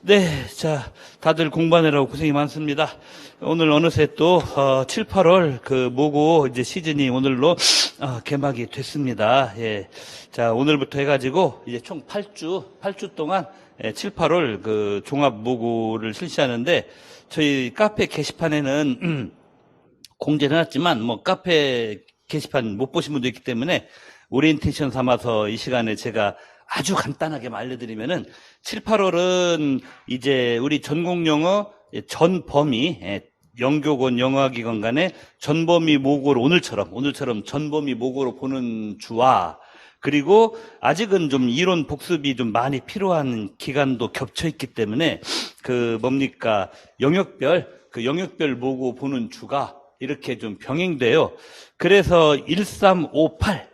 네, 자, 다들 공부하느라고 고생이 많습니다. 오늘 어느새 또 7, 8월 그 모고 이제 시즌이 오늘로 개막이 됐습니다. 예. 자, 오늘부터 해가지고 이제 총 8주 동안 7, 8월 그 종합 모고를 실시하는데 저희 카페 게시판에는 공지를 해놨지만 뭐 카페 게시판 못 보신 분도 있기 때문에 오리엔테이션 삼아서 이 시간에 제가 아주 간단하게 알려드리면은 7, 8월은 이제 우리 전공영어 전범위 영교권 영어학위관 간의 전범위 모고를 오늘처럼 전범위 모고로 보는 주와 그리고 아직은 좀 이론 복습이 좀 많이 필요한 기간도 겹쳐 있기 때문에 그 뭡니까 영역별 모고 보는 주가 이렇게 좀 병행돼요. 그래서 1358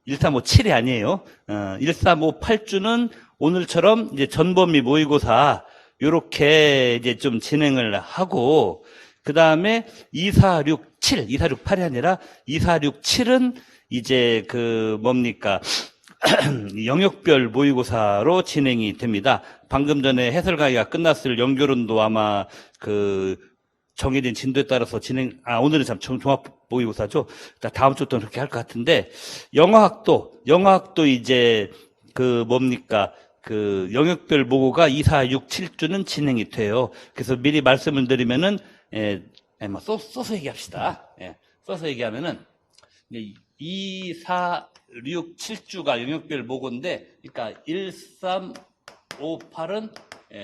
1357이 아니에요. 1358주는 오늘처럼 이제 전범위 모의고사 요렇게 이제 좀 진행을 하고 그 다음에 2468이 아니라 2467은 이제 그 뭡니까 영역별 모의고사로 진행이 됩니다. 방금 전에 해설 강의가 끝났을 연결론도 아마 그 정해진 진도에 따라서 오늘은 참 종합 모의고사죠. 다음 주부터 그렇게 할 것 같은데, 영어학도 이제 그 뭡니까, 그 영역별 모고가 2, 4, 6, 7주는 진행이 돼요. 그래서 미리 말씀을 드리면은, 써서 얘기합시다. 써서 얘기하면은, 2, 4, 6, 7주가 영역별 모고인데, 그러니까 1, 3, 5, 8은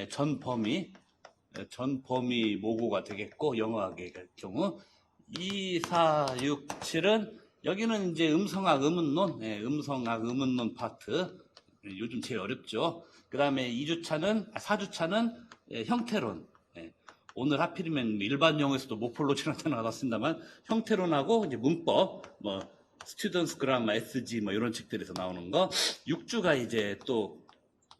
전 범위 모고가 되겠고 영어학의 경우 2, 4, 6, 7은 여기는 이제 음성학 의문론 음성학 의문론 파트 요즘 제일 어렵죠. 그 다음에 4주차는 형태론 오늘 하필이면 일반 영어에서도 모폴로지라는 단어가 나왔습니다만 형태론하고 이제 문법 스튜던스 그라마 SG 이런 책들에서 나오는 거 6주가 이제 또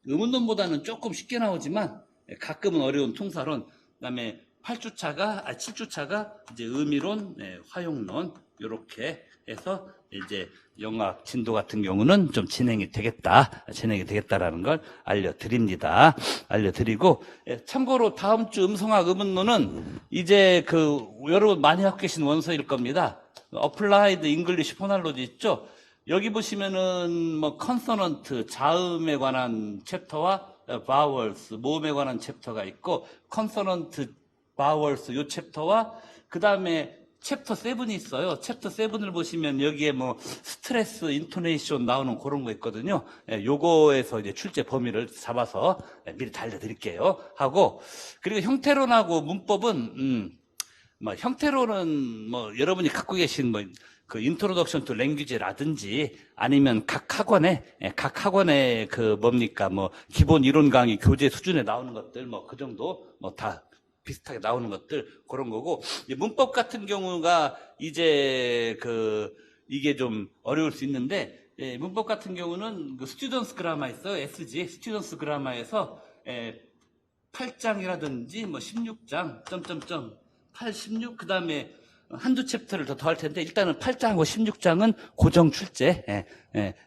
의문론보다는 조금 쉽게 나오지만 가끔은 어려운 통사론, 그다음에 7주차가 이제 의미론, 화용론 이렇게 해서 이제 영어학 진도 같은 경우는 좀 진행이 되겠다라는 걸 알려드리고 참고로 다음 주 음성학 의문론은 이제 그 여러분 많이 갖고 계신 원서일 겁니다. 어플라이드 잉글리시 포널로지 있죠? 여기 보시면은 컨소넌트 자음에 관한 챕터와 바월스 모음에 관한 챕터가 있고 컨소넌트 바월스 요 챕터와 그 다음에 챕터 7이 있어요. 챕터 7을 보시면 여기에 스트레스 인토네이션 나오는 그런 거 있거든요. 요거에서 이제 출제 범위를 잡아서 미리 다 알려드릴게요 하고 그리고 형태론하고 문법은 형태론은 여러분이 갖고 계신 그 인트로덕션 투 랭귀지라든지 아니면 각 학원의 그 뭡니까 기본 이론 강의 교재 수준에 나오는 것들 그 정도 다 비슷하게 나오는 것들 그런 거고 문법 같은 경우가 이제 이게 좀 어려울 수 있는데 문법 같은 경우는 그 스튜던스 그라마 있어요. SG 스튜던스 그라마에서 8장이라든지 16장 점점점 8, 16 그다음에 한두 챕터를 더 할 텐데 일단은 8장하고 16장은 고정 출제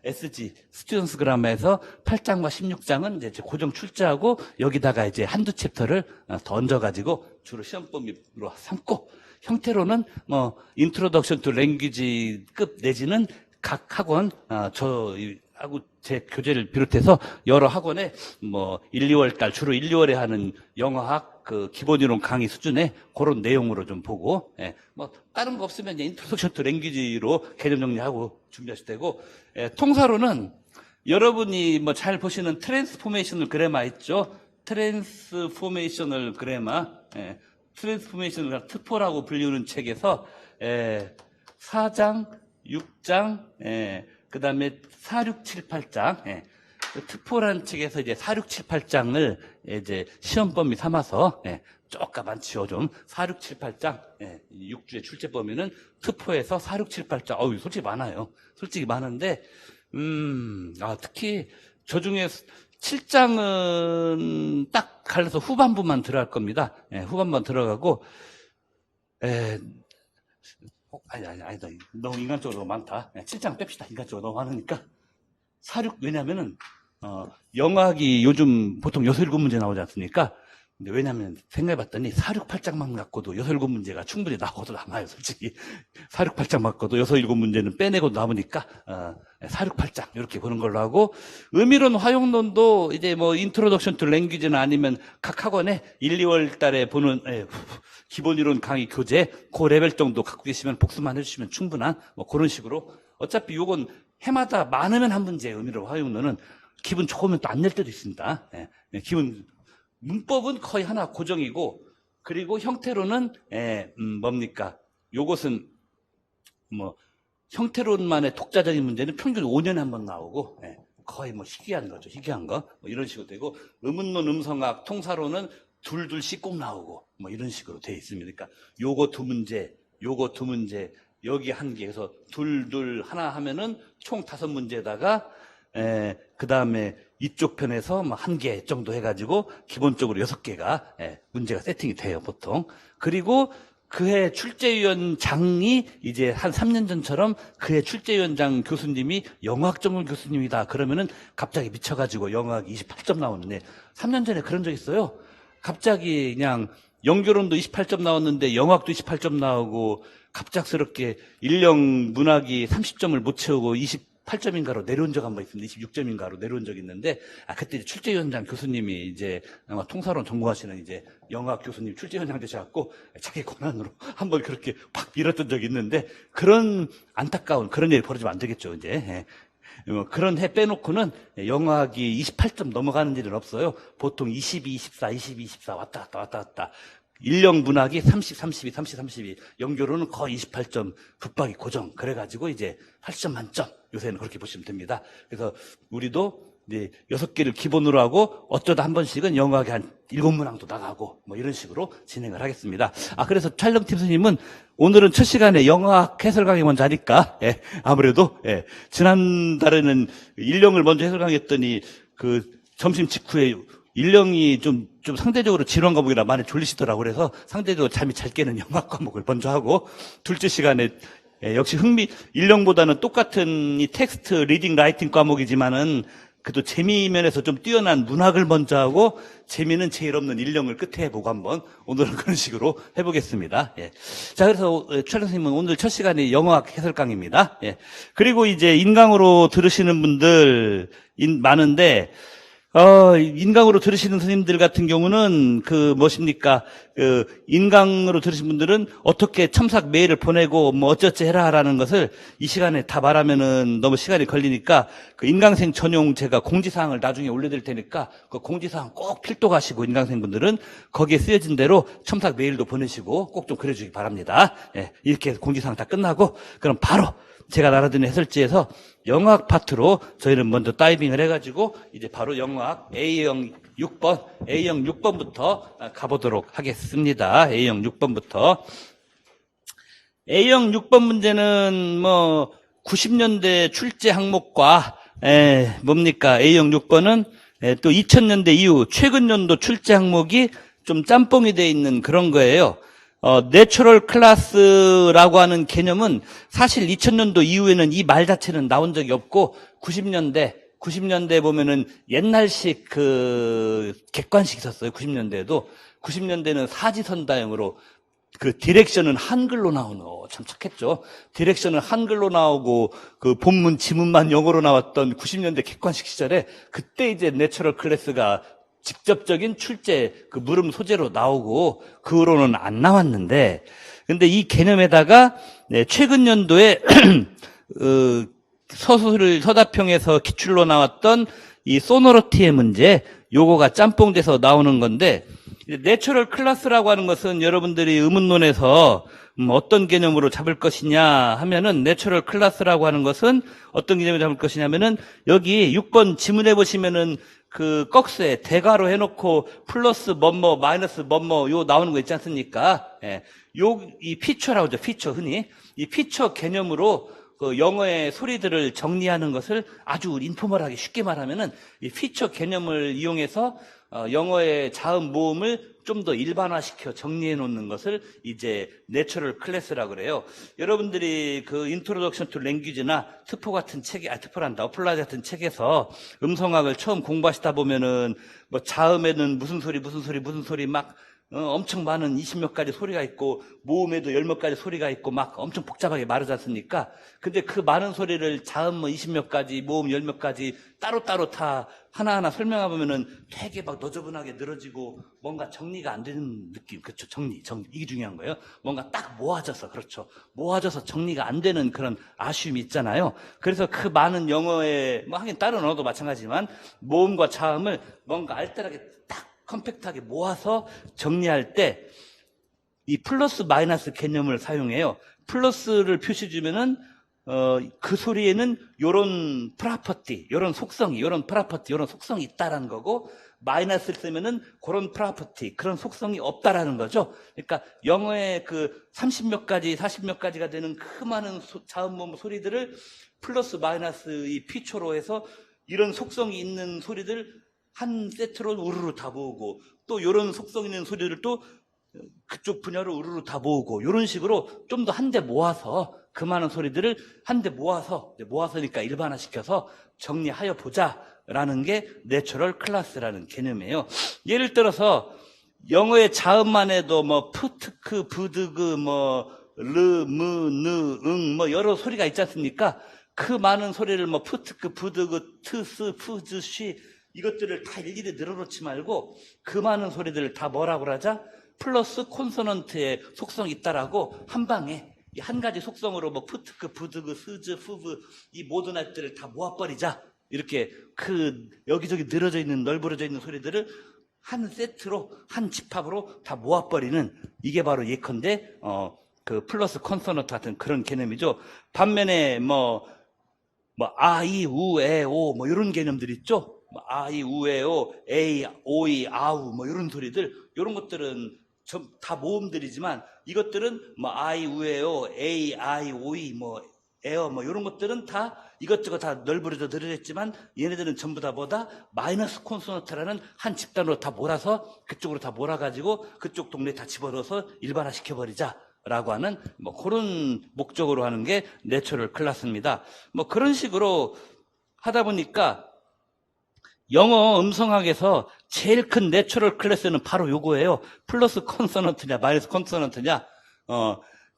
SG 스튜던스 그라마에서 8장과 16장은 이제 고정 출제하고 여기다가 이제 한두 챕터를 더 얹어가지고 주로 시험 범위로 삼고 형태로는 인트로덕션 투 랭귀지급 내지는 각 학원 하고 제 교재를 비롯해서 여러 학원에 1, 2월 달 주로 1, 2월에 하는 영어학 그 기본 이론 강의 수준의 그런 내용으로 좀 보고 다른 거 없으면 이제 인트로덕션 투 랭귀지로 개념 정리하고 준비하실 테고 통사로는 여러분이 잘 보시는 트랜스포메이셔널 그래마 있죠. 트랜스포메이셔널 그래마 트랜스포메이셔널 트포라고 불리는 책에서 4장 6장 그 다음에 4, 6, 7, 8장 특포라는 책에서 이제 4, 6, 7, 8장을 이제 시험 범위 삼아서 쪼까만치요 좀 4, 6, 7, 8장 6주의 출제 범위는 특포에서 4, 6, 7, 8장 솔직히 많아요. 솔직히 많은데 특히 저 중에 7장은 딱 갈라서 후반부만 들어갈 겁니다. 후반부만 들어가고 아니다. 너무 인간적으로 너무 많다. 7장 뺍시다. 인간적으로 너무 많으니까. 4, 6, 왜냐면은 영어학이 요즘 보통 6, 7문제 나오지 않습니까? 근데 왜냐면 생각해봤더니 468장만 갖고도 6, 7문제가 충분히 나오고도 남아요, 솔직히. 468장 갖고도 6, 7문제는 빼내고 남으니까 468장 이렇게 보는 걸로 하고, 의미론 화용론도 이제 뭐 인트로덕션 투 랭귀지나 아니면 각 학원에 1, 2월 달에 보는 기본이론 강의 교재 그 레벨 정도 갖고 계시면 복습만 해주시면 충분한 뭐 그런 식으로. 어차피 요건 해마다 많으면 한 문제, 의미론 화용론은 기분 좋으면 또 안 낼 때도 있습니다. 문법은 거의 하나 고정이고, 그리고 형태로는 뭡니까? 요것은 뭐 형태론만의 독자적인 문제는 평균 5년에 한 번 나오고, 거의 뭐 희귀한 거죠. 희귀한 거. 뭐 이런 식으로 되고, 음운론, 음성학, 통사론은 둘씩 꼭 나오고, 뭐 이런 식으로 돼 있습니다. 그러니까 요거 두 문제, 요거 두 문제, 여기 한 개, 그래서 둘 하나 하면은 총 5문제에다가 그 다음에 이쪽 편에서 뭐 1개 정도 해가지고 기본적으로 6개가 문제가 세팅이 돼요, 보통. 그리고 그해 출제위원장이 이제 한 3년 전처럼 그해 출제위원장 교수님이 영어학 전문 교수님이다 그러면은 갑자기 미쳐가지고 영어학 28점 나오는데, 3년 전에 그런 적 있어요. 갑자기 그냥 연결론도 28점 나왔는데 영어학도 28점 나오고, 갑작스럽게 일령 문학이 30점을 못 채우고 28점인가로 내려온 적 한 번 있습니다. 26점인가로 내려온 적이 있는데, 그때 이제 출제위원장 교수님이 이제 아마 통사론 전공하시는 이제 영어학 교수님 출제위원장 되셔갖고 자기 권한으로 한번 그렇게 팍 밀었던 적이 있는데, 그런 안타까운 그런 일이 벌어지면 안 되겠죠, 이제. 그런 해 빼놓고는 영어학이 28점 넘어가는 일은 없어요. 보통 22, 24, 22, 24 왔다 갔다. 일령 문학이 30, 32, 30, 32, 연결로는 거의 28점 붙박이 고정. 그래가지고 이제 80점 만점. 요새는 그렇게 보시면 됩니다. 그래서 우리도 이제 6개를 기본으로 하고 어쩌다 한 번씩은 영어학에 한 7문항도 나가고 뭐 이런 식으로 진행을 하겠습니다. 그래서 촬영팀 선생님은 오늘은 첫 시간에 영어학 해설 강의 먼저 하니까, 아무래도, 지난달에는 일령을 먼저 해설 강의했더니 그 점심 직후에 일령이 좀 상대적으로 지루한 과목이라 많이 졸리시더라고요. 그래서 상대적으로 잠이 잘 깨는 영어학 과목을 먼저 하고, 둘째 시간에 역시 일령보다는 똑같은 이 텍스트, 리딩, 라이팅 과목이지만은 그래도 재미 면에서 좀 뛰어난 문학을 먼저 하고, 재미는 제일 없는 일령을 끝에 해보고 한번 오늘은 그런 식으로 해보겠습니다. 자, 그래서 촬영 선생님은 오늘 첫 시간이 영어학 해설 강의입니다. 그리고 이제 인강으로 들으시는 분들 많은데, 인강으로 들으시는 스님들 같은 경우는 인강으로 들으신 분들은 어떻게 첨삭 메일을 보내고 뭐 어쩌지 해라라는 것을 이 시간에 다 말하면은 너무 시간이 걸리니까, 그 인강생 전용 제가 공지사항을 나중에 올려드릴 테니까 그 공지사항 꼭 필독하시고, 인강생 분들은 거기에 쓰여진 대로 첨삭 메일도 보내시고 꼭 좀 그래주기 바랍니다. 이렇게 해서 공지사항 다 끝나고, 그럼 바로 제가 알아듣는 해설지에서 영어학 파트로 저희는 먼저 다이빙을 해가지고 이제 바로 영어학 A형 6번부터 가보도록 하겠습니다. A형 6번부터. A형 6번 문제는 뭐 90년대 출제 항목과 A형 6번은 또 2000년대 이후 최근 연도 출제 항목이 좀 짬뽕이 돼 있는 그런 거예요. 내추럴 클래스라고 하는 개념은 사실 2000년도 이후에는 이 말 자체는 나온 적이 없고, 90년대 보면은 옛날식 객관식 있었어요. 90년대에도. 90년대는 사지선다형으로 그 디렉션은 한글로 나오는 거 참 착했죠. 디렉션은 한글로 나오고 그 본문 지문만 영어로 나왔던 90년대 객관식 시절에, 그때 이제 내추럴 클래스가 직접적인 출제 그 물음 소재로 나오고 그 후로는 안 나왔는데, 근데 이 개념에다가 최근 연도에 서다평에서 기출로 나왔던 이 소노러티의 문제, 요거가 짬뽕돼서 나오는 건데, 내추럴 클래스라고 하는 것은 여러분들이 의문론에서 어떤 개념으로 잡을 것이냐 하면은, 내추럴 클래스라고 하는 것은 어떤 개념으로 잡을 것이냐면은, 여기 6번 지문해 보시면은 그 꺽쇠 대괄호 해놓고 플러스 뭐뭐 마이너스 뭐뭐 요 나오는 거 있지 않습니까? 이 피처라고 하죠. 피처, 흔히 이 피처 개념으로 그 영어의 소리들을 정리하는 것을 아주 인포멀하게 쉽게 말하면은 이 피처 개념을 이용해서 영어의 자음 모음을 좀 더 일반화시켜 정리해 놓는 것을 이제 내추럴 클래스라고 그래요. 여러분들이 그 인트로덕션 투 랭귀지나 트포 같은 책에, 트포란다, 어플라이 같은 책에서 음성학을 처음 공부하시다 보면은 뭐 자음에는 무슨 소리 막 엄청 많은 20몇 가지 소리가 있고, 모음에도 10몇 가지 소리가 있고, 막 엄청 복잡하게 말하지 않습니까? 근데 그 많은 소리를 자음 뭐 20몇 가지, 모음 10몇 가지 따로따로 다 하나하나 설명해보면은 되게 막 너저분하게 늘어지고 뭔가 정리가 안 되는 느낌. 그렇죠. 정리. 이게 중요한 거예요. 뭔가 딱 모아져서, 그렇죠. 모아져서 정리가 안 되는 그런 아쉬움이 있잖아요. 그래서 그 많은 영어의, 뭐 하긴 다른 언어도 마찬가지지만 모음과 자음을 뭔가 알뜰하게 딱 컴팩트하게 모아서 정리할 때 이 플러스 마이너스 개념을 사용해요. 플러스를 표시 주면은 그 소리에는 요런 프라퍼티, 요런 속성이, 요런 프라퍼티, 요런 속성이 있다라는 거고, 마이너스를 쓰면은 그런 프라퍼티, 그런 속성이 없다라는 거죠. 그러니까 영어의 그 30몇 가지, 40몇 가지가 되는 그 많은 자음 모음 소리들을 플러스 마이너스 이 피초로 해서 이런 속성이 있는 소리들 한 세트로 우르르 다 모으고, 또 이런 속성 있는 소리를 또 그쪽 분야로 우르르 다 모으고, 이런 식으로 좀 더 한 대 모아서 그 많은 소리들을 한 대 모아서니까 일반화시켜서 정리하여 보자라는 게 내추럴 클래스라는 개념이에요. 예를 들어서 영어의 자음만 해도 뭐 푸트크, 부드그, 뭐 르, 무, 느, 응, 뭐 여러 소리가 있지 않습니까? 그 많은 소리를 뭐 푸트크, 부드그, 트스, 푸즈, 쉬 이것들을 다 일일이 늘어놓지 말고 그 많은 소리들을 다 뭐라고 하자? 플러스 콘소넌트의 속성이 있다라고 한 방에 이 한 가지 속성으로 뭐 푸트크, 부드그, 스즈, 푸브 이 모든 것들을 다 모아버리자. 이렇게 그 여기저기 늘어져 있는, 널브러져 있는 소리들을 한 세트로, 한 집합으로 다 모아버리는, 이게 바로 예컨대 그 플러스 콘소넌트 같은 그런 개념이죠. 반면에 아, 이, 우, 에, 오 뭐 이런 개념들 있죠. 아, 이, 우, 에, 오, 에이, 오이, 아우 뭐 이런 소리들, 이런 것들은 다 모음들이지만 이것들은 뭐 아이, 우, 에, 오, 에이, 아이, 오이 뭐 에어 뭐 이런 것들은 다 이것저것 다 널브러져 늘어졌지만 얘네들은 전부 다 뭐다? 마이너스 콘소넌트라는 한 집단으로 다 몰아서 그쪽으로 다 몰아가지고 그쪽 동네에 다 집어넣어서 일반화 시켜버리자 라고 하는 뭐 그런 목적으로 하는 게 내추럴 클래스입니다. 뭐 그런 식으로 하다 보니까 영어 음성학에서 제일 큰 내추럴 클래스는 바로 요거예요. 플러스 콘소넌트냐 마이너스 콘소넌트냐.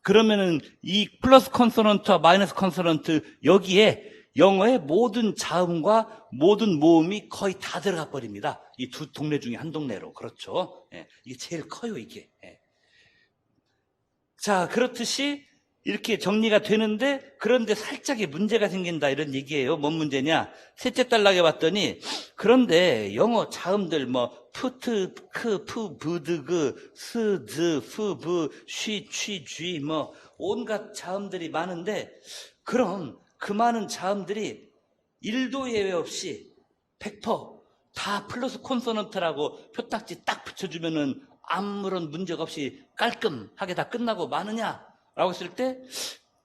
그러면은 이 플러스 콘소넌트와 마이너스 콘소넌트 여기에 영어의 모든 자음과 모든 모음이 거의 다 들어가 버립니다. 이 두 동네 중에 한 동네로. 그렇죠. 예, 이게 제일 커요, 이게. 예. 자, 그렇듯이 이렇게 정리가 되는데, 그런데 살짝의 문제가 생긴다 이런 얘기예요. 뭔 문제냐? 셋째 딸락에 봤더니, 그런데 영어 자음들 푸트, 크, 푸, 부드그, 스, 즈, 푸, 부, 쉬, 취, 쥐 온갖 자음들이 많은데, 그럼 그 많은 자음들이 1도 예외 없이 100%다 플러스 콘소넌트라고 표딱지 딱 붙여주면은 아무런 문제가 없이 깔끔하게 다 끝나고 마느냐? 라고 했을 때,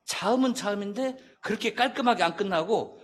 자음은 자음인데 그렇게 깔끔하게 안 끝나고,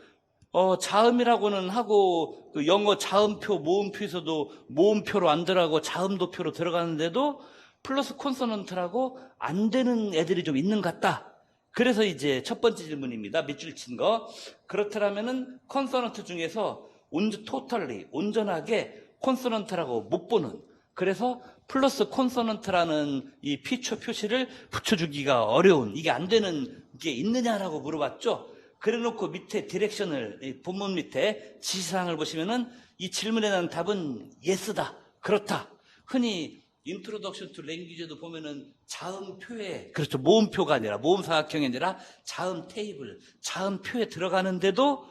자음이라고는 하고 그 영어 자음표, 모음표에서도 모음표로 안 들어가고 자음도표로 들어가는데도 플러스 콘소넌트라고 안 되는 애들이 좀 있는 것 같다. 그래서 이제 첫 번째 질문입니다. 밑줄 친 거. 그렇더라면은 콘소넌트 중에서 온전하게 콘소넌트라고 못 보는, 그래서 플러스 콘소넌트라는 이 피처 표시를 붙여주기가 어려운, 이게 안 되는 게 있느냐라고 물어봤죠. 그래 놓고 밑에 디렉션을, 본문 밑에 지시사항을 보시면은 이 질문에 대한 답은 yes다. 그렇다. 흔히 인트로덕션 투 랭귀지도 보면은 자음표에, 그렇죠. 모음표가 아니라, 모음사각형이 아니라 자음 테이블, 자음표에 들어가는데도,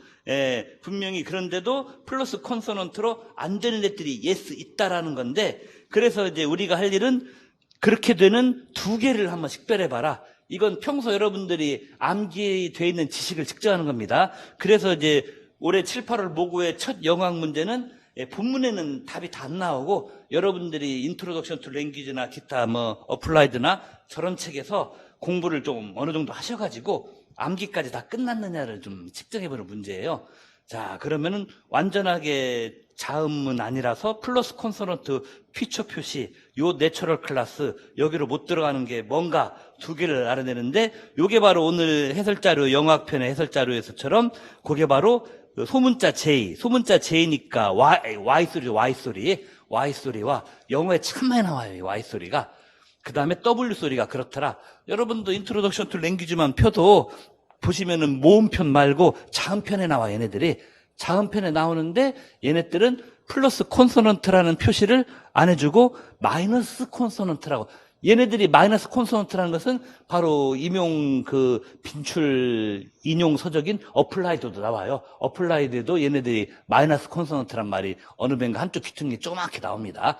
분명히 그런데도 플러스 콘소넌트로 안 되는 애들이 yes 있다라는 건데, 그래서 이제 우리가 할 일은 그렇게 되는 두 개를 한번 식별해봐라. 이건 평소 여러분들이 암기되어 있는 지식을 측정하는 겁니다. 그래서 이제 올해 7, 8월 모고의 첫 영어학 문제는 본문에는 답이 다 안 나오고, 여러분들이 인트로덕션 투 랭귀지나 기타 어플라이드나 저런 책에서 공부를 좀 어느 정도 하셔가지고 암기까지 다 끝났느냐를 좀 측정해보는 문제예요. 자, 그러면은 완전하게 자음은 아니라서 플러스 콘소넌트 피처 표시, 요 내추럴 클래스, 여기로 못 들어가는 게 뭔가 두 개를 알아내는데, 요게 바로 오늘 해설자료, 영어학편의 해설자료에서처럼, 그게 바로 소문자 J, 소문자 J니까 Y소리와 영어에 참 많이 나와요, 이 Y소리가. 그 다음에 W소리가 그렇더라. 여러분도 인트로덕션 투 랭귀지만 펴도 보시면은 모음편 말고 자음편에 나와, 얘네들이. 자음편에 나오는데 얘네들은 플러스 콘소넌트라는 표시를 안 해주고 마이너스 콘소넌트라고. 얘네들이 마이너스 콘소넌트라는 것은 바로 임용 빈출 인용 서적인 어플라이드도 나와요. 어플라이드에도 얘네들이 마이너스 콘소넌트란 말이 어느 밴가 한쪽 귀퉁이 조그맣게 나옵니다.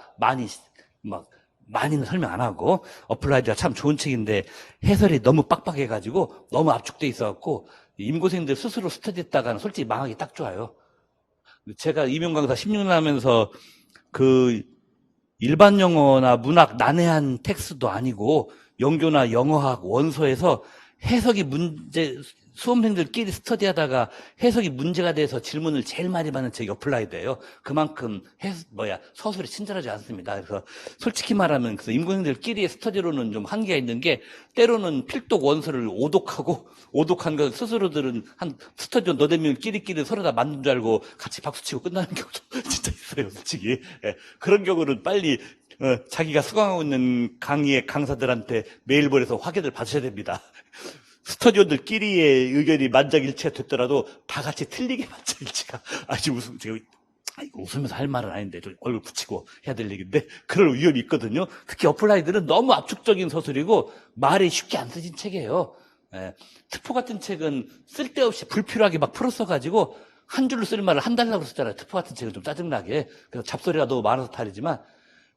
많이는 설명 안 하고. 어플라이드가 참 좋은 책인데 해설이 너무 빡빡해가지고 너무 압축돼 있어갖고 임고생들 스스로 스터디했다가는 솔직히 망하기 딱 좋아요. 제가 임용 강사 16년 하면서 일반 영어나 문학 난해한 텍스트도 아니고 영교나 영어학 원서에서 해석이 수험생들끼리 스터디하다가 해석이 문제가 돼서 질문을 제일 많이 받는 책이 어플라이드예요. 그만큼 서술이 친절하지 않습니다. 그래서 솔직히 말하면 임고생들끼리의 스터디로는 좀 한계가 있는 게, 때로는 필독 원서를 오독한 건 스스로들은 한 스터디온 너댓 명 끼리끼리 서로 다 만든 줄 알고 같이 박수치고 끝나는 경우도 진짜 있어요, 솔직히. 예, 그런 경우는 빨리 자기가 수강하고 있는 강의의 강사들한테 메일 보내서 확인을 받으셔야 됩니다. 스터디오들끼리의 의견이 만장일치가 됐더라도 다 같이 틀리게 만장일치가, 제가 이거 웃으면서 할 말은 아닌데 좀 얼굴 붙이고 해야 될 얘기인데, 그럴 위험이 있거든요. 특히 어플라이드는 너무 압축적인 서술이고 말이 쉽게 안 쓰진 책이에요. 예. 트포 같은 책은 쓸데없이 불필요하게 막 풀어 써가지고 한 줄로 쓸 말을 한 달라고 쓰잖아요. 트포 같은 책은 좀 짜증나게. 그래서 잡소리가 너무 많아서 탈이지만.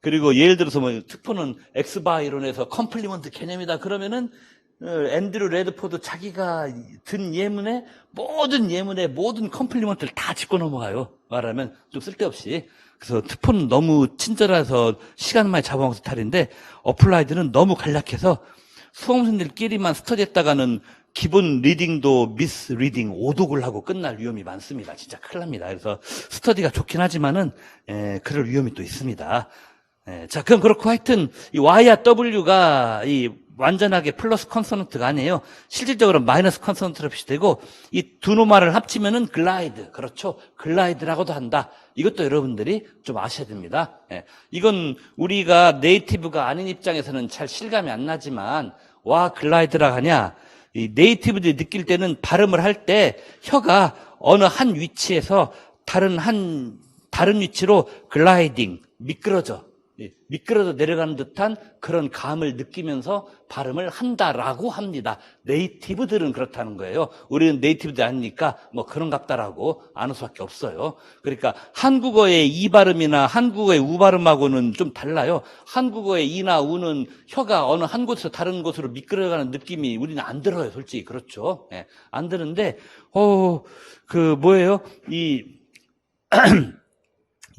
그리고 예를 들어서 트포는 엑스바 이론에서 컴플리먼트 개념이다 그러면은 앤드류 레드포드 자기가 든 예문에 모든 컴플리먼트를 다 짚고 넘어가요. 말하면 좀 쓸데없이. 그래서 트포는 너무 친절해서 시간 많이 잡아먹어서 탈인데, 어플라이드는 너무 간략해서 수험생들끼리만 스터디했다가는 기본 리딩도 미스 리딩, 오독을 하고 끝날 위험이 많습니다. 진짜 큰일 납니다. 그래서 스터디가 좋긴 하지만은 그럴 위험이 또 있습니다. 자, 그럼 그렇고 하여튼 이 Y와 W가 이 완전하게 플러스 컨소넌트가 아니에요. 실질적으로 마이너스 컨소넌트로 표시되고, 이 두 노말을 합치면은 글라이드. 그렇죠. 글라이드라고도 한다. 이것도 여러분들이 좀 아셔야 됩니다. 이건 우리가 네이티브가 아닌 입장에서는 잘 실감이 안 나지만, 와 글라이드라 하냐, 이 네이티브들이 느낄 때는 발음을 할 때 혀가 어느 한 위치에서 다른 위치로 글라이딩, 미끄러져 내려가는 듯한 그런 감을 느끼면서 발음을 한다라고 합니다. 네이티브들은 그렇다는 거예요. 우리는 네이티브들이 아니니까 그런갑다라고 아는 수밖에 없어요. 그러니까 한국어의 이 발음이나 한국어의 우 발음하고는 좀 달라요. 한국어의 이나 우는 혀가 어느 한 곳에서 다른 곳으로 미끄러가는 느낌이 우리는 안 들어요, 솔직히. 그렇죠. 안 드는데, 뭐예요?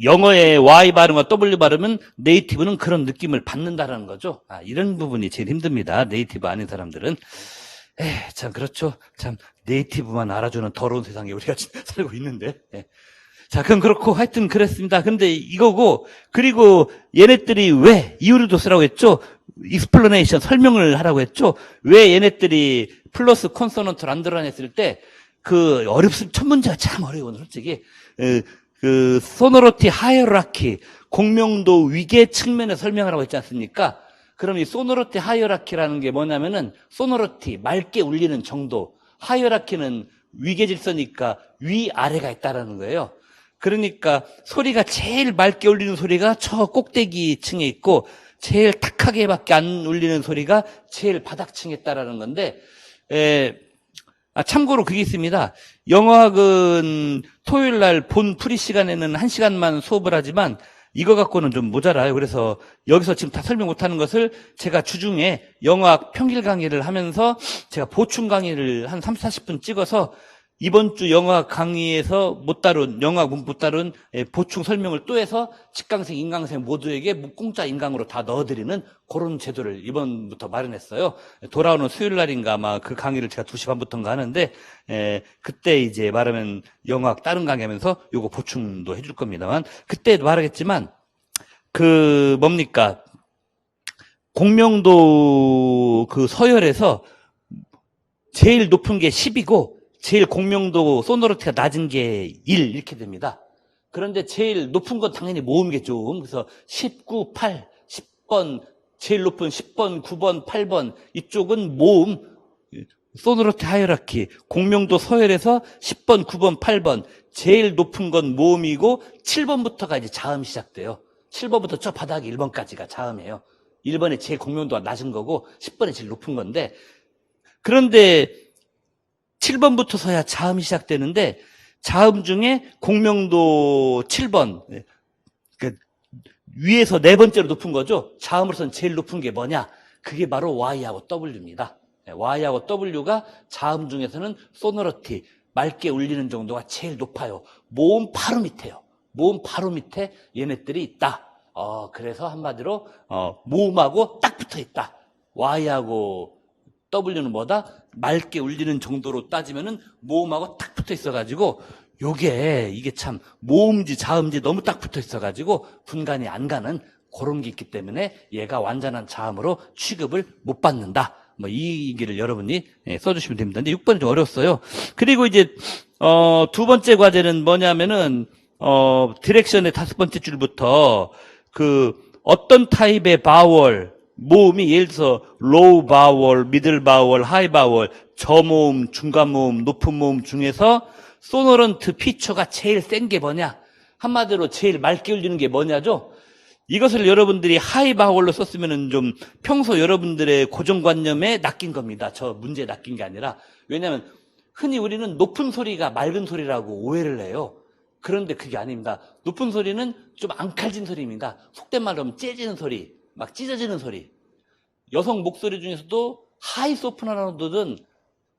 영어의 Y 발음과 W 발음은 네이티브는 그런 느낌을 받는다라는 거죠. 이런 부분이 제일 힘듭니다. 네이티브 아닌 사람들은. 참 그렇죠. 참 네이티브만 알아주는 더러운 세상에 우리가 살고 있는데. 자, 그럼 그렇고 하여튼 그랬습니다. 근데 이거고, 그리고 얘네들이 왜 이유를 쓰라고 했죠? 익스플레네이션, 설명을 하라고 했죠? 왜 얘네들이 플러스 콘소넌트를 안 드러냈을 때 첫 문제가 참 어려워요, 솔직히. 소노로티 하이어라키, 공명도 위계 측면에 설명하라고 했지 않습니까? 그럼 이 소노로티 하이어라키라는 게 뭐냐면은, 소노로티, 맑게 울리는 정도, 하이어라키는 위계 질서니까 위아래가 있다라는 거예요. 그러니까 소리가 제일 맑게 울리는 소리가 저 꼭대기 층에 있고, 제일 탁하게밖에 안 울리는 소리가 제일 바닥층에 있다라는 건데, 참고로 그게 있습니다. 영어학은 토요일 날 본 프리 시간에는 1시간만 수업을 하지만 이거 갖고는 좀 모자라요. 그래서 여기서 지금 다 설명 못하는 것을 제가 주중에 영어학 평일 강의를 하면서 제가 보충 강의를 한 30, 40분 찍어서 이번 주 영어 강의에서 못 다룬, 영어 못 다룬 보충 설명을 또 해서 직강생, 인강생 모두에게 공짜 인강으로 다 넣어드리는 그런 제도를 이번부터 마련했어요. 돌아오는 수요일 날인가 아마 그 강의를 제가 2시 반부터인가 하는데, 그때 이제 말하면 영어학 다른 강의 하면서 요거 보충도 해줄 겁니다만, 그때도 말하겠지만, 뭡니까. 공명도 그 서열에서 제일 높은 게 10이고, 제일 공명도 소노리티가 낮은 게 1 이렇게 됩니다. 그런데 제일 높은 건 당연히 모음이겠죠. 그래서 19, 8, 10번, 제일 높은 10번, 9번, 8번 이쪽은 모음, 소노리티 하이라키, 공명도 서열에서 10번, 9번, 8번 제일 높은 건 모음이고 7번부터가 이제 자음 시작돼요. 7번부터 저 바닥 1번까지가 자음이에요. 1번에 제일 공명도가 낮은 거고 10번에 제일 높은 건데, 그런데 7번부터 서야 자음이 시작되는데, 자음 중에 공명도 7번, 위에서 네 번째로 높은 거죠. 자음으로서는 제일 높은 게 뭐냐? 그게 바로 Y하고 W입니다. Y하고 W가 자음 중에서는 소노리티, 맑게 울리는 정도가 제일 높아요. 모음 바로 밑에요. 모음 바로 밑에 얘네들이 있다. 그래서 한마디로 모음하고 딱 붙어 있다. Y하고 W는 뭐다? 맑게 울리는 정도로 따지면은 모음하고 딱 붙어 있어가지고, 이게 참 모음지 자음지 너무 딱 붙어 있어가지고 분간이 안 가는 그런 게 있기 때문에 얘가 완전한 자음으로 취급을 못 받는다. 이 얘기를 여러분이 써주시면 됩니다. 근데 6번이 좀 어려웠어요. 그리고 이제 두 번째 과제는 뭐냐면은 디렉션의 5번째 줄부터 어떤 타입의 바월, 모음이 예를 들어서 로우 바월, 미들 바월, 하이 바월, 저모음, 중간 모음, 높은 모음 중에서 소노런트 피처가 제일 센 게 뭐냐? 한마디로 제일 맑게 울리는 게 뭐냐죠? 이것을 여러분들이 하이 바월로 썼으면은 좀 평소 여러분들의 고정관념에 낚인 겁니다. 저 문제에 낚인 게 아니라. 왜냐하면 흔히 우리는 높은 소리가 맑은 소리라고 오해를 해요. 그런데 그게 아닙니다. 높은 소리는 좀 앙칼진 소리입니다. 속된 말로 하면 째지는 소리, 막 찢어지는 소리. 여성 목소리 중에서도 하이 소프라노들은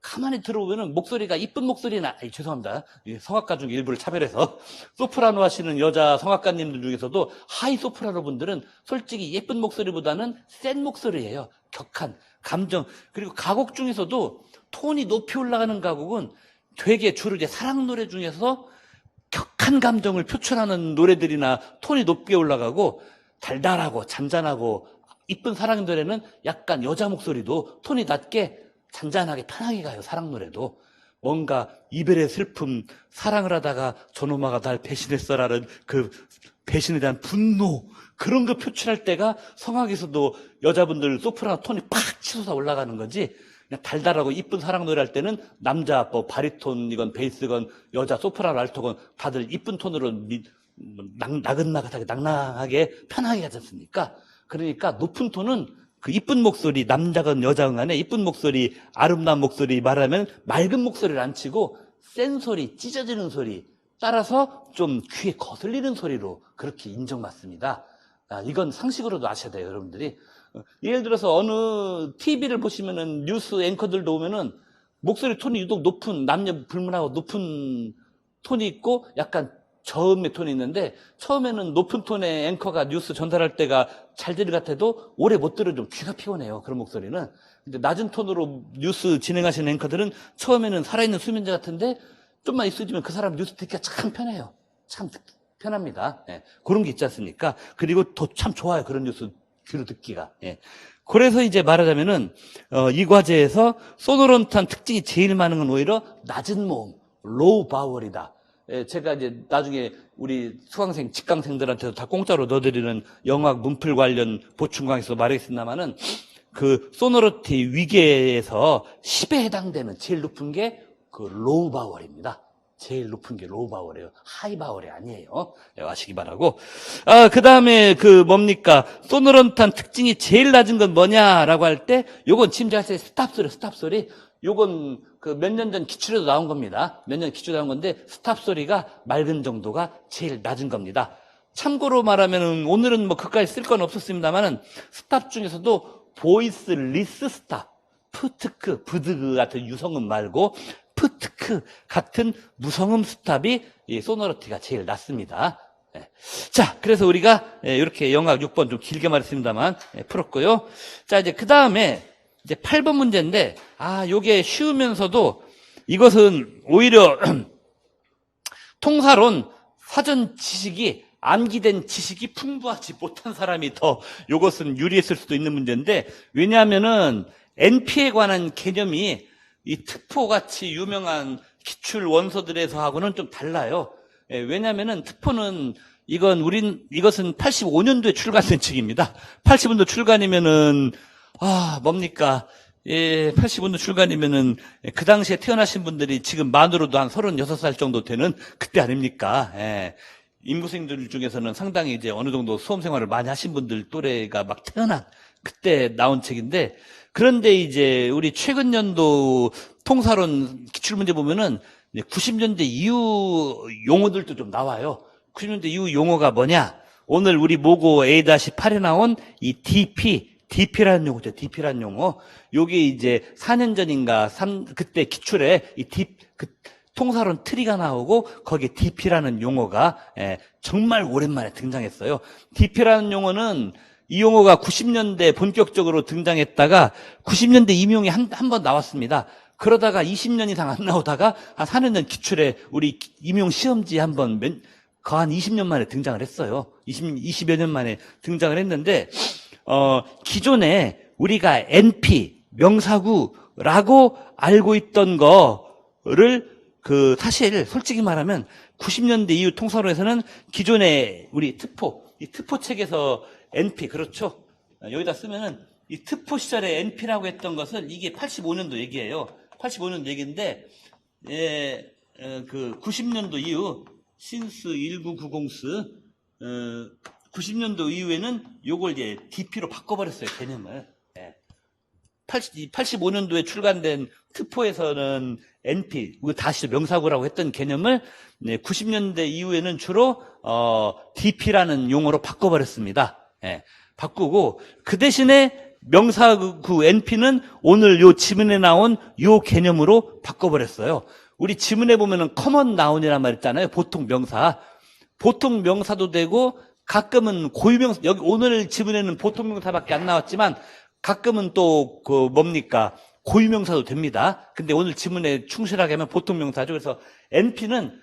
가만히 들어보면 목소리가 이쁜 목소리나, 죄송합니다. 성악가 중 일부를 차별해서 소프라노 하시는 여자 성악가님들 중에서도 하이 소프라노 분들은 솔직히 예쁜 목소리보다는 센 목소리예요. 격한 감정. 그리고 가곡 중에서도 톤이 높이 올라가는 가곡은 되게 주로 이제 사랑 노래 중에서 격한 감정을 표출하는 노래들이나 톤이 높게 올라가고, 달달하고 잔잔하고 이쁜 사랑 노래는 약간 여자 목소리도 톤이 낮게 잔잔하게 편하게 가요. 사랑 노래도 뭔가 이별의 슬픔, 사랑을 하다가 저놈아가 날 배신했어라는 그 배신에 대한 분노, 그런 거 표출할 때가 성악에서도 여자분들 소프라노 톤이 팍 치솟아 올라가는 거지, 그냥 달달하고 이쁜 사랑 노래 할 때는 남자 바리톤이건 베이스건 여자 소프라노 알토건 다들 이쁜 톤으로 나긋나긋하게 낭낭하게 편하게 하지 않습니까? 그러니까 높은 톤은 그 이쁜 목소리, 남자건 여자건 간에 이쁜 목소리, 아름다운 목소리 말하면 맑은 목소리를 안 치고 센 소리, 찢어지는 소리, 따라서 좀 귀에 거슬리는 소리로 그렇게 인정받습니다. 이건 상식으로도 아셔야 돼요, 여러분들이. 예를 들어서 어느 TV를 보시면은 뉴스 앵커들도 오면은 목소리 톤이 유독 높은, 남녀 불문하고 높은 톤이 있고 약간 저음의 톤이 있는데, 처음에는 높은 톤의 앵커가 뉴스 전달할 때가 잘 들을 것 같아도 오래 못 들으면 좀 귀가 피곤해요, 그런 목소리는. 근데 낮은 톤으로 뉴스 진행하시는 앵커들은 처음에는 살아있는 수면제 같은데 좀만 있어지면 그 사람 뉴스 듣기가 참 편해요. 참 편합니다. 그런 게 있지 않습니까? 그리고 더 참 좋아요, 그런 뉴스 귀로 듣기가. 그래서 이제 말하자면은 이 과제에서 소노런트한 특징이 제일 많은 건 오히려 낮은 모음, 로우 바월이다. 제가 이제 나중에 우리 수강생, 직강생들한테도 다 공짜로 넣어드리는 영악 문풀 관련 보충 강의에서 말했습니다만은 그 소노리티 위계에서 10에 해당되는 제일 높은 게 그 로우 바월입니다. 제일 높은 게 로우 바월이에요. 하이 바월이 아니에요. 아시기 바라고. 그 다음에 뭡니까? 소노런트한 특징이 제일 낮은 건 뭐냐라고 할 때, 요건 지금 제가 스탑 소리. 요건 몇 년 전 기출에도 나온 겁니다. 몇 년 기출에 나온 건데, 스탑 소리가 맑은 정도가 제일 낮은 겁니다. 참고로 말하면 오늘은 그까지 쓸 건 없었습니다만은, 스탑 중에서도 보이스 리스 스탑, 푸트크, 브드그 같은 유성음 말고 푸트크, 마이크 같은 무성음 스탑이 이 소노리티가 제일 낫습니다. 예. 자, 그래서 우리가 이렇게 영악 6번 좀 길게 말했습니다만 풀었고요. 자, 이제 그 다음에 이제 8번 문제인데, 요게 쉬우면서도 이것은 오히려 통사론 사전 지식이 암기된 지식이 풍부하지 못한 사람이 더 이것은 유리했을 수도 있는 문제인데, 왜냐하면은 NP에 관한 개념이 이 특포같이 유명한 기출 원서들에서 하고는 좀 달라요. 왜냐하면은 특포는 이것은 85년도에 출간된 책입니다. 85년도 출간이면은 뭡니까? 85년도 출간이면은 그 당시에 태어나신 분들이 지금 만으로도 한 36살 정도 되는 그때 아닙니까? 인부생들 중에서는 상당히 이제 어느 정도 수험 생활을 많이 하신 분들 또래가 막 태어난 그때 나온 책인데, 그런데 이제 우리 최근 연도 통사론 기출문제 보면은 90년대 이후 용어들도 좀 나와요. 90년대 이후 용어가 뭐냐? 오늘 우리 모고 A-8에 나온 이 DP라는 용어죠. DP라는 용어. 요게 이제 4년 전인가 그때 기출에 그 통사론 트리가 나오고 거기에 DP라는 용어가 정말 오랜만에 등장했어요. DP라는 용어는 이 용어가 90년대 본격적으로 등장했다가 90년대 임용이 한 번 나왔습니다. 그러다가 20년 이상 안 나오다가 한 4년 전 기출에 우리 임용 시험지에 한번 한 20년 만에 등장을 했어요. 20여 년 만에 등장을 했는데, 기존에 우리가 NP, 명사구라고 알고 있던 거를 사실 솔직히 말하면 90년대 이후 통사론에서는 기존에 우리 이 특포 책에서 NP, 그렇죠? 여기다 쓰면은 이 특포 시절에 NP라고 했던 것을 이게 85년도 얘기예요. 85년도 얘기인데, 90년도 이후, 신스 1990스, 90년도 이후에는 요걸 이제 DP로 바꿔버렸어요, 개념을. 85년도에 출간된 특포에서는 NP, 다시 명사구라고 했던 개념을 90년대 이후에는 주로 DP라는 용어로 바꿔버렸습니다. 바꾸고 그 대신에 명사구 NP는 오늘 요 지문에 나온 요 개념으로 바꿔버렸어요. 우리 지문에 보면은 커먼 나운이란 말 있잖아요. 보통 명사도 되고 가끔은 고유명사, 여기 오늘 지문에는 보통 명사밖에 안 나왔지만 가끔은 또 고유명사도 됩니다. 근데 오늘 지문에 충실하게 하면 보통 명사죠. 그래서 NP는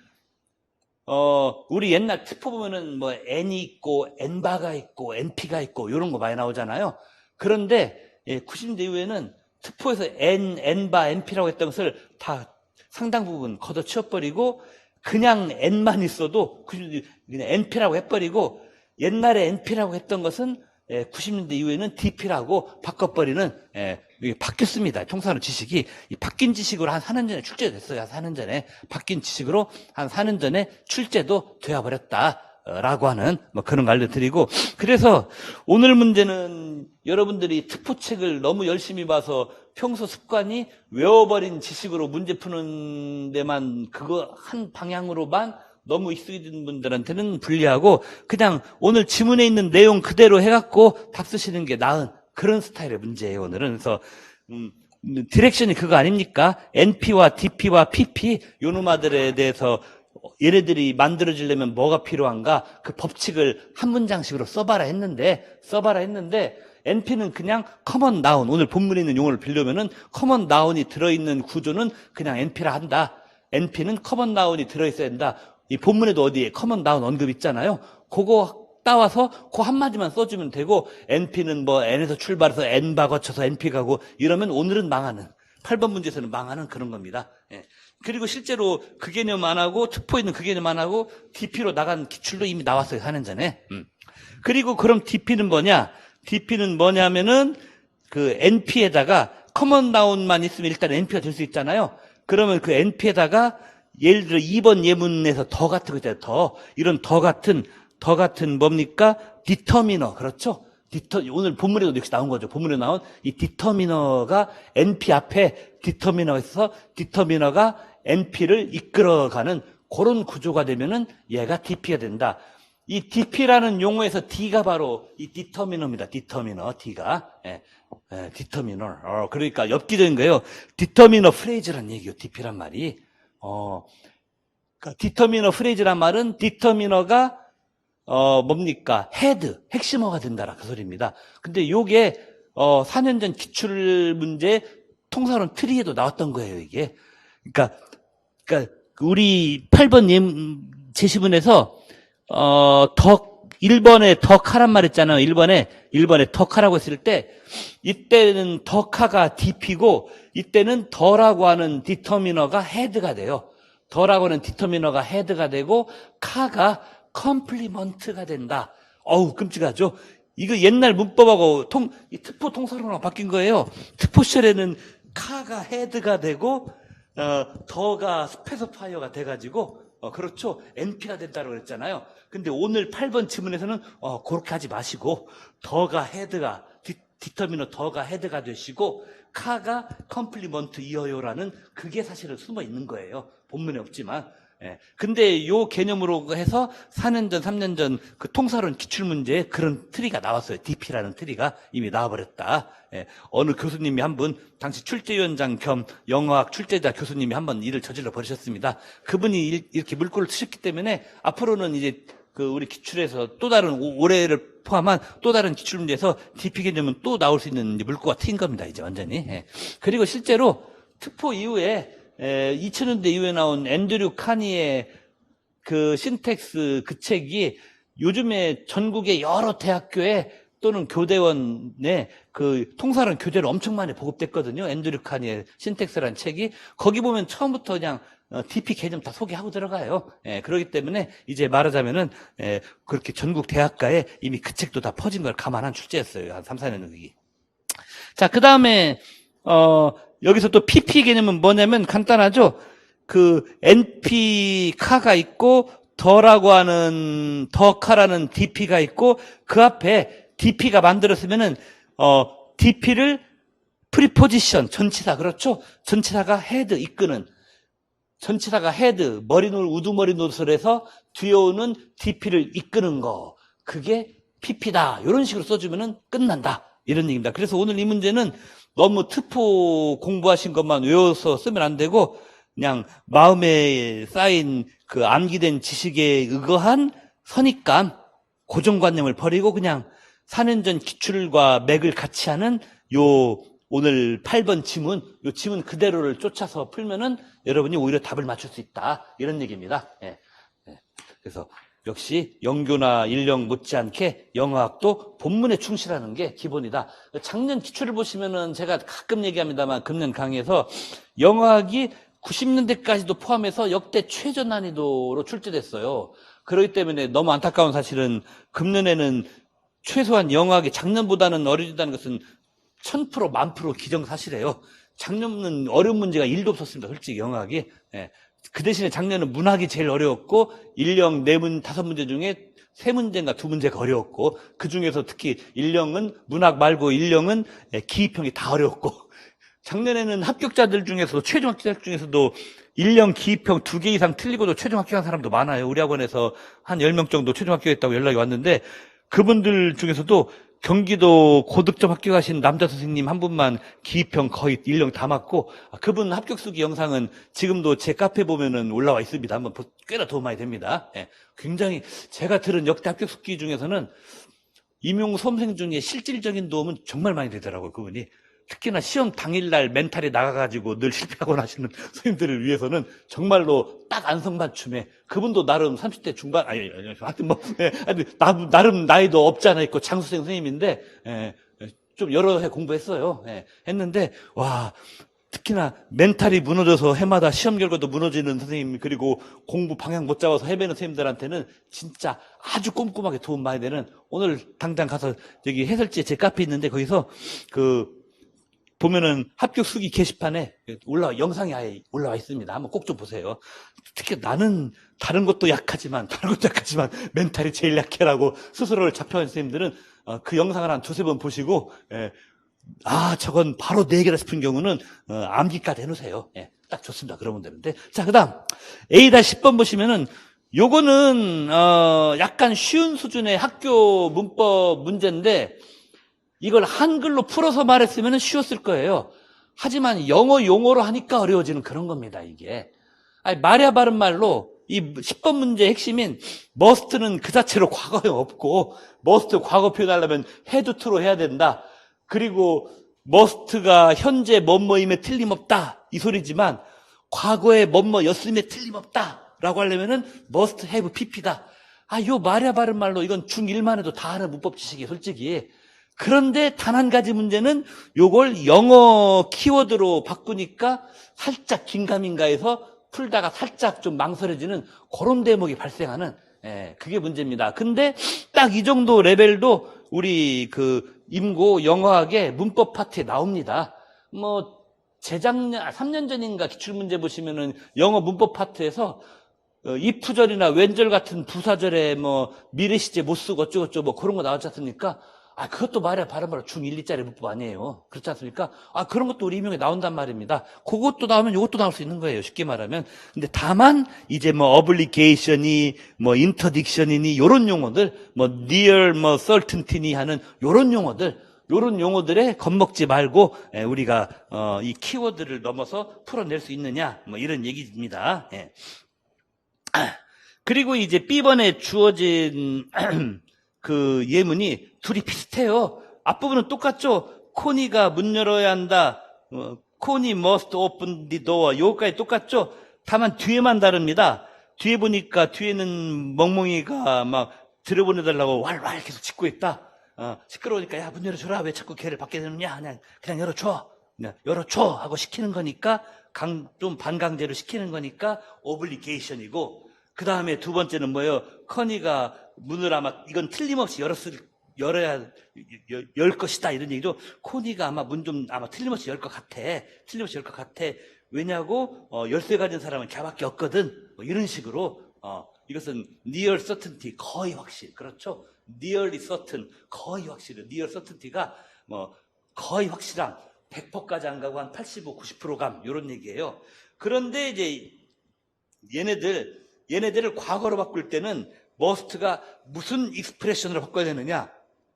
우리 옛날 특포 보면은 N이 있고 N바가 있고 NP가 있고 이런 거 많이 나오잖아요. 그런데 90년대 이후에는 특포에서 N바, NP라고 했던 것을 다 상당 부분 걷어치워버리고 그냥 N만 있어도 90년대 그냥 NP라고 해버리고, 옛날에 NP라고 했던 것은 90년대 이후에는 DP라고 바꿔버리는, 이게 바뀌었습니다. 통사론 지식이. 이 바뀐 지식으로 한 4년 전에 출제됐어요. 한 4년 전에. 바뀐 지식으로 한 4년 전에 출제도 되어버렸다. 라고 하는, 그런 거 알려드리고. 그래서 오늘 문제는 여러분들이 특포책을 너무 열심히 봐서 평소 습관이 외워버린 지식으로 문제 푸는 데만 그거 한 방향으로만 너무 익숙해진 분들한테는 불리하고, 그냥 오늘 지문에 있는 내용 그대로 해갖고 답 쓰시는 게 나은 그런 스타일의 문제예요, 오늘은. 그래서, 디렉션이 그거 아닙니까? NP와 DP와 PP, 요 놈아들에 대해서 얘네들이 만들어지려면 뭐가 필요한가? 그 법칙을 한 문장씩으로 써봐라 했는데, NP는 그냥 커먼 나운, 오늘 본문에 있는 용어를 빌려면은 커먼 나운이 들어있는 구조는 그냥 NP라 한다. NP는 커먼 나운이 들어있어야 된다. 이 본문에도 어디에 커먼 나운 언급 있잖아요. 그거 따와서 그 한마디만 써주면 되고, NP는 N에서 출발해서 N바 거쳐서 NP 가고 이러면 오늘은 망하는, 8번 문제에서는 망하는 그런 겁니다. 그리고 실제로 그 개념 안 하고 특포에 있는 그 개념 안 하고 DP로 나간 기출도 이미 나왔어요, 4년 전에. 그리고 그럼 DP는 뭐냐? DP는 뭐냐면은 그 NP에다가 커먼 나운만 있으면 일단 NP가 될 수 있잖아요. 그러면 그 NP에다가 예를 들어 2번 예문에서 더 같은 거 있잖아요. 이런 더 같은 뭡니까? 디터미너. 그렇죠? 오늘 본문에도 역시 나온 거죠. 본문에 나온 이 디터미너가 NP 앞에 디터미너가 있어서 디터미너가 NP를 이끌어가는 그런 구조가 되면은 얘가 DP가 된다. 이 DP라는 용어에서 D가 바로 이 디터미너입니다. 디터미너, D가. 디터미너. 그러니까 엽기적인 거예요. 디터미너 프레이즈라는 얘기예요. DP란 말이. 그러니까 디터미너 프레이즈란 말은 디터미너가 뭡니까? 헤드, 핵심어가 된다라 그 소리입니다. 근데 요게 4년 전 기출 문제 통사론 트리에도 나왔던 거예요, 이게. 그러니까 우리 8번 제시문에서 1번에 덕하란 말 했잖아요. 1번에 덕하라고 했을 때 이때는 덕하가 DP고 이때는 더라고 하는 디터미너가 헤드가 돼요. 더라고 하는 디터미너가 헤드가 되고 카가 컴플리먼트가 된다. 어우, 끔찍하죠? 이거 옛날 문법하고 특포 통사로랑 바뀐 거예요. 특포 시절에는 카가 헤드가 되고 더가 스페서파이어가 돼가지고 그렇죠. NP가 된다고 그랬잖아요. 근데 오늘 8번 지문에서는 그렇게 하지 마시고 더가 헤드가 디터미너 더가 헤드가 되시고 카가 컴플리먼트 이어요라는 그게 사실은 숨어 있는 거예요. 본문에 없지만. 근데 요 개념으로 해서 4년 전, 3년 전 그 통사론 기출문제에 그런 트리가 나왔어요. DP라는 트리가 이미 나와버렸다. 어느 교수님이 한 분, 당시 출제위원장 겸 영어학 출제자 교수님이 한 번 일을 저질러 버리셨습니다. 그분이 이렇게 물꼬를 트셨기 때문에 앞으로는 이제 그 우리 기출에서 또 다른 올해를 포함한 또 다른 기출문제에서 DP 개념은 또 나올 수 있는 물꼬가 트인 겁니다. 이제 완전히. 그리고 실제로 특포 이후에 2000년대 이후에 나온 앤드류 카니의 그 신텍스 그 책이 요즘에 전국의 여러 대학교에 또는 교대원에 그 통사론 교재로 엄청 많이 보급됐거든요. 앤드류 카니의 신텍스라는 책이. 거기 보면 처음부터 그냥 DP 개념 다 소개하고 들어가요. 그렇기 때문에 이제 말하자면은 그렇게 전국 대학가에 이미 그 책도 다 퍼진 걸 감안한 출제였어요. 한 3, 4년 전기. 자, 그 다음에 여기서 또 PP 개념은 뭐냐면 간단하죠. 그 NP 카가 있고 더라고 하는 더카라는 DP가 있고 그 앞에 DP가 만들었으면은 DP를 프리포지션 전치사 그렇죠. 전치사가 헤드 이끄는 전치사가 헤드 머리노 우두머리 노릇을 해서 뒤에 오는 DP를 이끄는 거 그게 PP다. 이런 식으로 써주면은 끝난다. 이런 얘기입니다. 그래서 오늘 이 문제는 너무 특포 공부하신 것만 외워서 쓰면 안 되고 그냥 마음에 쌓인 그 암기된 지식에 의거한 선입감, 고정관념을 버리고 그냥 4년 전 기출과 맥을 같이 하는 요 오늘 8번 지문, 요 지문 그대로를 쫓아서 풀면은 여러분이 오히려 답을 맞출 수 있다. 이런 얘기입니다. 그래서 역시 영교나 인령 못지않게 영어학도 본문에 충실하는 게 기본이다. 작년 기출을 보시면은 제가 가끔 얘기합니다만 금년 강의에서 영어학이 90년대까지도 포함해서 역대 최저 난이도로 출제됐어요. 그렇기 때문에 너무 안타까운 사실은 금년에는 최소한 영어학이 작년보다는 어려지다는 것은 1000%, 10,000% 기정사실이에요. 작년은 어려운 문제가 1도 없었습니다. 솔직히 영어학이. 그 대신에 작년은 문학이 제일 어려웠고 일령 5문제 중에 3문제인가 2문제가 어려웠고 그 중에서 특히 일령은 문학 말고 일령은 기입형이 다 어려웠고 작년에는 합격자들 중에서도 최종 합격자 중에서도 일령 기입형 2개 이상 틀리고도 최종 합격한 사람도 많아요. 우리 학원에서 한 10명 정도 최종 합격했다고 연락이 왔는데 그분들 중에서도 경기도 고득점 합격하신 남자 선생님 한 분만 기입형 거의 일령 다 맞고 그분 합격 수기 영상은 지금도 제 카페 보면은 올라와 있습니다. 한번 꽤나 도움 많이 됩니다. 굉장히 제가 들은 역대 합격 수기 중에서는 임용 수험생 중에 실질적인 도움은 정말 많이 되더라고요. 그분이. 특히나 시험 당일날 멘탈이 나가가지고 늘 실패하곤 하시는 선생님들을 위해서는 정말로 딱 안성맞춤에 그분도 나름 30대 중반, 하여튼 나름 나이도 없지 않아 있고 장수생 선생님인데, 좀 여러 해 공부했어요. 했는데, 와, 특히나 멘탈이 무너져서 해마다 시험 결과도 무너지는 선생님, 그리고 공부 방향 못 잡아서 헤매는 선생님들한테는 진짜 아주 꼼꼼하게 도움 많이 되는 오늘 당장 가서 여기 해설지에 제 카페 있는데 거기서 보면은 합격 수기 게시판에 영상이 아예 올라와 있습니다. 한번 꼭 좀 보세요. 특히 나는 다른 것도 약하지만 멘탈이 제일 약해라고 스스로를 자평하는 선생님들은 그 영상을 한 2-3번 보시고 저건 바로 내 얘기라 싶은 경우는 암기까지 해놓으세요. 딱 좋습니다. 그러면 되는데 자, 그 다음 A-10번 보시면은 요거는 약간 쉬운 수준의 학교 문법 문제인데 이걸 한글로 풀어서 말했으면 쉬웠을 거예요. 하지만 영어 용어로 하니까 어려워지는 그런 겁니다, 이게. 아니, 말야 바른 말로 이 10번 문제의 핵심인 must는 그 자체로 과거에 없고 must 과거 표현하려면 had to로 해야 된다. 그리고 must가 현재 뭐뭐임에 틀림없다 이 소리지만 과거에 뭐뭐였음에 틀림없다 라고 하려면은 must have pp다. 요 말야 바른 말로 이건 중1만 해도 다 아는 문법 지식이 솔직히. 그런데 단 한 가지 문제는 요걸 영어 키워드로 바꾸니까 살짝 긴가민가해서 풀다가 살짝 좀 망설여지는 그런 대목이 발생하는, 그게 문제입니다. 근데 딱 이 정도 레벨도 우리 그 임고 영어학의 문법 파트에 나옵니다. 뭐 재작년 3년 전인가 기출문제 보시면은 영어 문법 파트에서 if절이나 when절 같은 부사절에 뭐 미래 시제 못 쓰고 어쩌고저쩌고 뭐 그런 거 나왔지 않습니까? 그것도 말이야 바른 말로 중1, 2짜리 문법 아니에요. 그렇지 않습니까? 그런 것도 우리 임용에 나온단 말입니다. 그것도 나오면 이것도 나올 수 있는 거예요. 쉽게 말하면. 근데 다만 이제 뭐 obligation이 뭐 interdiction이니 요런 용어들, 뭐 near 뭐 certainty니 하는 요런 용어들에 겁먹지 말고 우리가 이 키워드를 넘어서 풀어낼 수 있느냐 뭐 이런 얘기입니다. 예. 그리고 이제 B번에 주어진 그 예문이 둘이 비슷해요. 앞부분은 똑같죠. 코니가 문 열어야 한다. 코니 must open the door. 요거까지 똑같죠. 다만 뒤에만 다릅니다. 뒤에 보니까 뒤에는 멍멍이가 막 들여보내달라고 왈왈 계속 짖고 있다. 시끄러우니까 야 문 열어줘라. 왜 자꾸 걔를 밖에 내놓냐. 그냥 열어줘. 열어줘 하고 시키는 거니까 좀 반강제로 시키는 거니까 obligation이고, 그 다음에 두 번째는 뭐예요? 커니가 문을 아마 이건 틀림없이 열 것이다 이런 얘기죠. 코니가 아마 문 좀 아마 틀림없이 열 것 같아. 왜냐고 열쇠 가진 사람은 걔밖에 없거든. 뭐 이런 식으로 이것은 near certainty 거의 확실. 그렇죠? nearly certain 거의 확실해. near certainty가 뭐 거의 확실함. 100%까지 안 가고 한 85, 90%감 이런 얘기예요. 그런데 이제 얘네들을 과거로 바꿀 때는 must가 무슨 익스프레션으로 바꿔야 되느냐?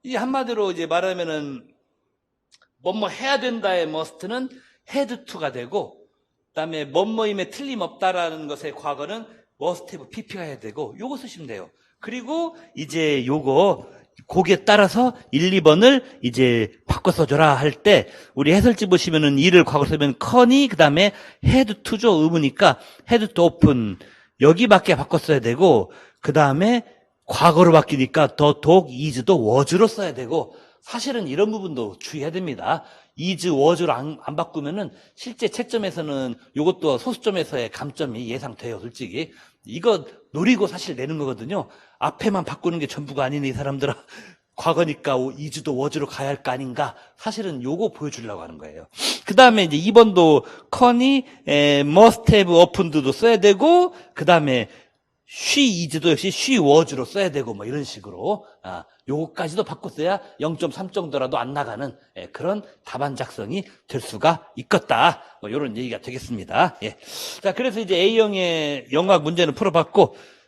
이 한마디로 이제 말하면은 뭐뭐 해야 된다의 must는 had to가 되고, 그다음에 뭐뭐임에 틀림없다라는 것의 과거는 must have pp가 해야 되고, 요거 쓰시면 돼요. 그리고 이제 거기에 따라서 1, 2번을 이제 바꿔 써줘라 할 때 우리 해설지 보시면은 이를 과거로 쓰면 커니 그다음에 had to죠. 의무니까 had to open 여기밖에 바꿔 써야 되고, 그 다음에 과거로 바뀌니까 더 독 is도 was로 써야 되고, 사실은 이런 부분도 주의해야 됩니다. is, was로 안 바꾸면은 실제 채점에서는 이것도 소수점에서의 감점이 예상돼요. 솔직히 이거 노리고 사실 내는 거거든요. 앞에만 바꾸는 게 전부가 아니네 이 사람들아. 과거니까 is도 was로 가야 할 거 아닌가. 사실은 요거 보여주려고 하는 거예요. 그 다음에 이제 2번도 커니 must have opened도 써야 되고, 그 다음에 she is도 역시 she was로 써야 되고 뭐 이런 식으로 요거까지도 바꿨어야 0.3 정도라도 안 나가는 그런 답안 작성이 될 수가 있겠다. 뭐 이런 얘기가 되겠습니다. 예. 자, 그래서 이제 A형의 영어학 문제는 풀어봤고,